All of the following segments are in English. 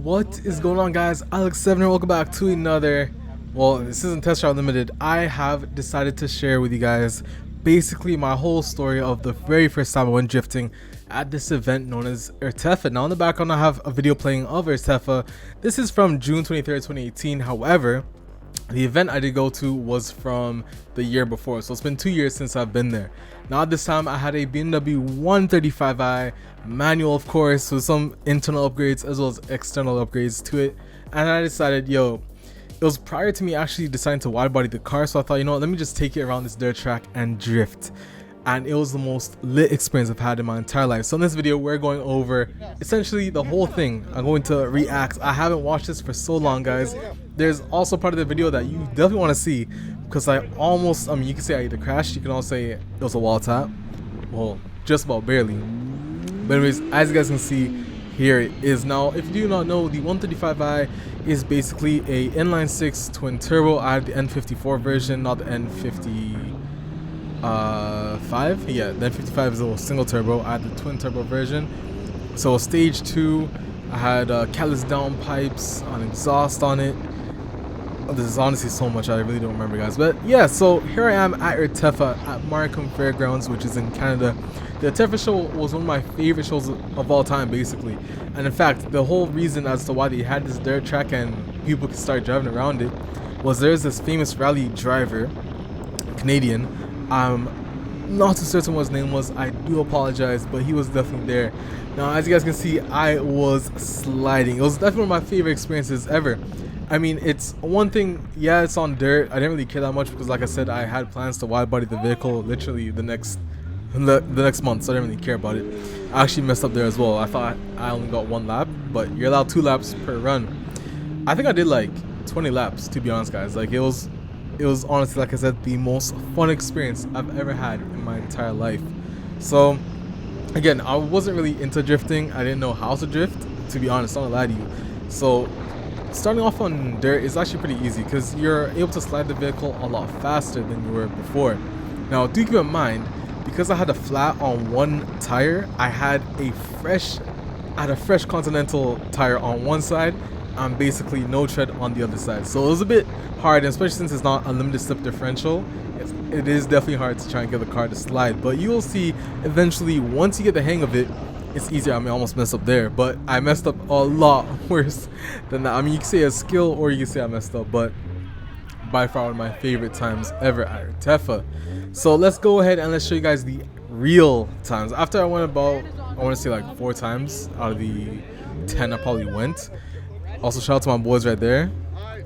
What is going on, guys? Alex7 here. Welcome back to another, well, this isn't Test Drive Limited. I have decided to share with you guys basically my whole story of the very first time I went drifting at this event known as Ertefa. Now in the background I have a video playing of Ertefa. This is from June 23rd, 2018. However, the event I did go to was from the year before, so it's been 2 years since I've been there. Now at this time I had a BMW 135i manual, of course, with some internal upgrades as well as external upgrades to it, and I decided, yo, it was prior to me actually deciding to wide body the car, so I thought, you know what, let me just take it around this dirt track and drift. And it was the most lit experience I've had in my entire life. So in this video we're going over essentially the whole thing. I'm going to react. I haven't watched this for so long, guys. There's also part of the video that you definitely want to see, because I almost, you can say I either crashed, you can also say it was a wall tap, well, just about barely. But anyways, as you guys can see, here it is. Now if you do not know, the 135i is basically a inline 6 twin turbo. I have the N54 version, not the N50 5. Yeah, the N55 is a single turbo. I had the twin turbo version. So stage 2, I had catalyst downpipes on exhaust on it. This is honestly so much I really don't remember, guys. But yeah, so here I am at Ertefa at Markham Fairgrounds, which is in Canada. The Ertefa show was one of my favorite shows of all time, basically. And in fact, the whole reason as to why they had this dirt track and people could start driving around it was there's this famous rally driver, Canadian. I'm not too certain what his name was, I do apologize, but he was definitely there. Now as you guys can see, I was sliding. It was definitely one of my favorite experiences ever. I mean, it's one thing, yeah, it's on dirt. I didn't really care that much because, like I said, I had plans to wide body the vehicle literally the next month, so I didn't really care about it. I actually messed up there as well. I thought I only got 1 lap, but you're allowed 2 laps per run. I think I did like 20 laps, to be honest, guys. Like it was honestly, like I said, the most fun experience I've ever had in my entire life. So again, I wasn't really into drifting. I didn't know how to drift, to be honest, I'm not gonna lie to you. So starting off on dirt is actually pretty easy because you're able to slide the vehicle a lot faster than you were before. Now do keep in mind, because I had a flat on one tire, I had a fresh Continental tire on one side and basically no tread on the other side. So it was a bit hard, and especially since it's not a limited slip differential, it is definitely hard to try and get the car to slide. But you will see eventually, once you get the hang of it, it's easier. I mean, I almost messed up there, but I messed up a lot worse than that. I mean, you can say a skill or you can say I messed up, but by far one of my favorite times ever at Ertefa. So let's go ahead and let's show you guys the real times. After I went about, I want to say like 4 times out of the 10 I probably went. Also shout out to my boys right there.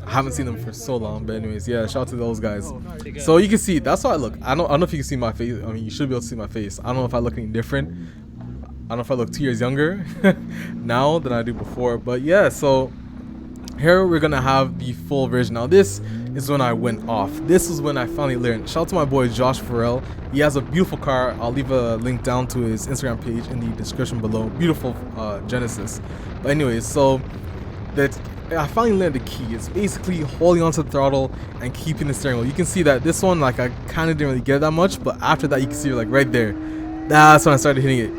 I haven't seen them for so long, but anyways, yeah, shout out to those guys. So you can see, that's how I look. I don't know if you can see my face. I mean, you should be able to see my face. I don't know if I look any different. I don't know if I look 2 years younger now than I do before, but yeah. So here we're gonna have the full version. Now this is when I went off. This is when I finally learned. Shout out to my boy Josh Farrell. He has a beautiful car. I'll leave a link down to his Instagram page in the description below. Beautiful Genesis. But anyways, so that I finally learned the key. It's basically holding onto the throttle and keeping the steering wheel. You can see that this one, like, I kind of didn't really get that much, but after that you can see, like, right there, that's when I started hitting it.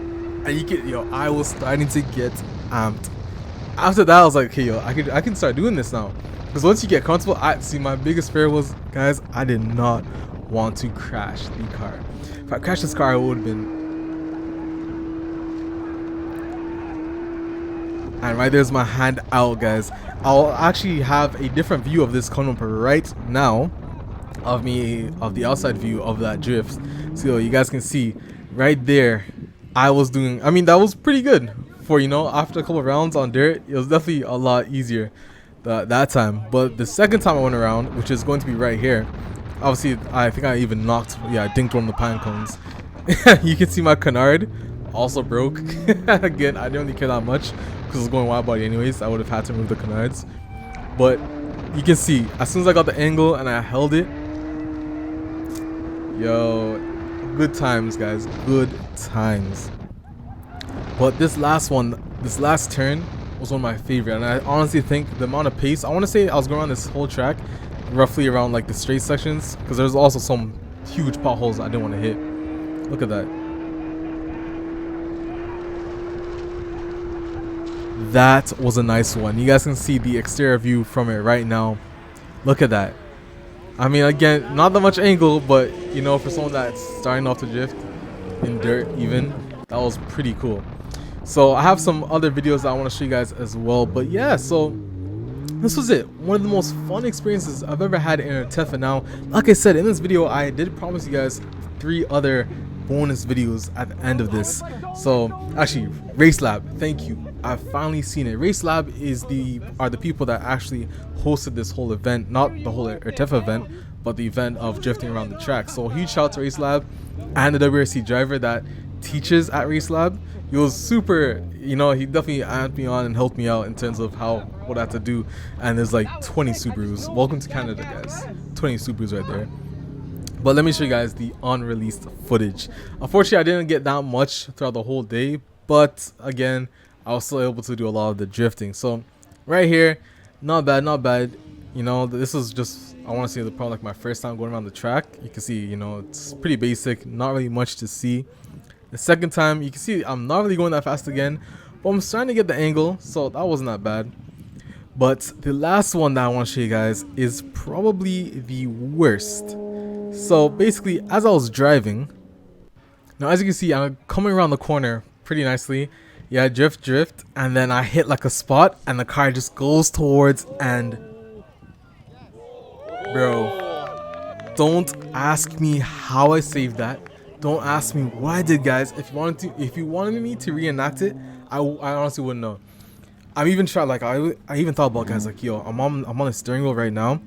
And you get, yo, I was starting to get amped. After that I was like, okay, yo, I can start doing this now. Because once you get comfortable, see, my biggest fear was, guys, I did not want to crash the car. If I crashed this car, I would have been. And right there's my hand out, guys. I'll actually have a different view of this coming up right now of the outside view of that drift. So you guys can see right there, I was doing, I mean, that was pretty good for, you know, after a couple of rounds on dirt. It was definitely a lot easier that time. But the second time I went around, which is going to be right here, obviously I think I even knocked, yeah, I dinked one of the pine cones. You can see my canard also broke. Again, I didn't really care that much because I was going wide body anyways. I would have had to move the canards, but you can see as soon as I got the angle and I held it, yo, good times, guys, good times. But this last turn was one of my favorite, and I honestly think the amount of pace, I want to say I was going around this whole track roughly around like the straight sections, because there's also some huge potholes I didn't want to hit. Look at that. that was a nice one. You guys can see the exterior view from it right now. Look at that. I mean, again, not that much angle, but you know, for someone that's starting off to drift in dirt even, that was pretty cool. So I have some other videos that I want to show you guys as well, but yeah, so this was it. One of the most fun experiences I've ever had in Ertefa. Now, like I said in this video, I did promise you guys 3 other bonus videos at the end of this. So actually, Race Lab, thank you, I've finally seen it. Race Lab are the people that actually hosted this whole event, not the whole Ertefa event, but the event of drifting around the track. So huge shout out to Race Lab and the WRC driver that teaches at Race Lab. He was super, you know, he definitely added me on and helped me out in terms of what I had to do. And there's like 20 Subarus. Welcome to Canada, guys. 20 Subarus right there. But let me show you guys the unreleased footage. Unfortunately, I didn't get that much throughout the whole day, but again, I was still able to do a lot of the drifting. So right here, not bad, not bad. You know, this is just, I want to say, probably like my first time going around the track. You can see, you know, it's pretty basic, not really much to see. The second time, you can see I'm not really going that fast again, but I'm starting to get the angle, so that wasn't that bad. But the last one that I want to show you guys is probably the worst. So basically, as I was driving, now as you can see, I'm coming around the corner pretty nicely. Yeah, drift, and then I hit like a spot, and the car just goes towards, and bro, don't ask me how I saved that. Don't ask me what I did, guys. If you wanted me to reenact it, I honestly wouldn't know. I'm even trying, like I even thought about, guys, like, yo, I'm on the steering wheel right now,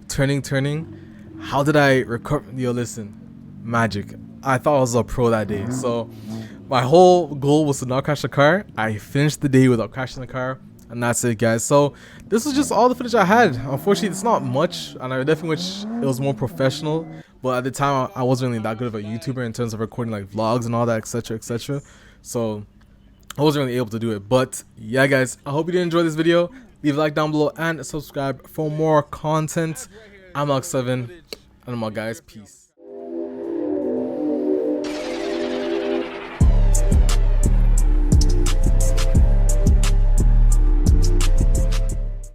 turning. How did I recover? Yo, listen, magic. I thought I was a pro that day. So my whole goal was to not crash the car. I finished the day without crashing the car, and that's it, guys. So this was just all the footage I had. Unfortunately, it's not much, and I definitely wish it was more professional. But at the time, I wasn't really that good of a YouTuber in terms of recording like vlogs and all that, etc., etc. So I wasn't really able to do it. But yeah, guys, I hope you did enjoy this video. Leave a like down below and subscribe for more content. I'm Alex7, and I'm out, guys. Peace.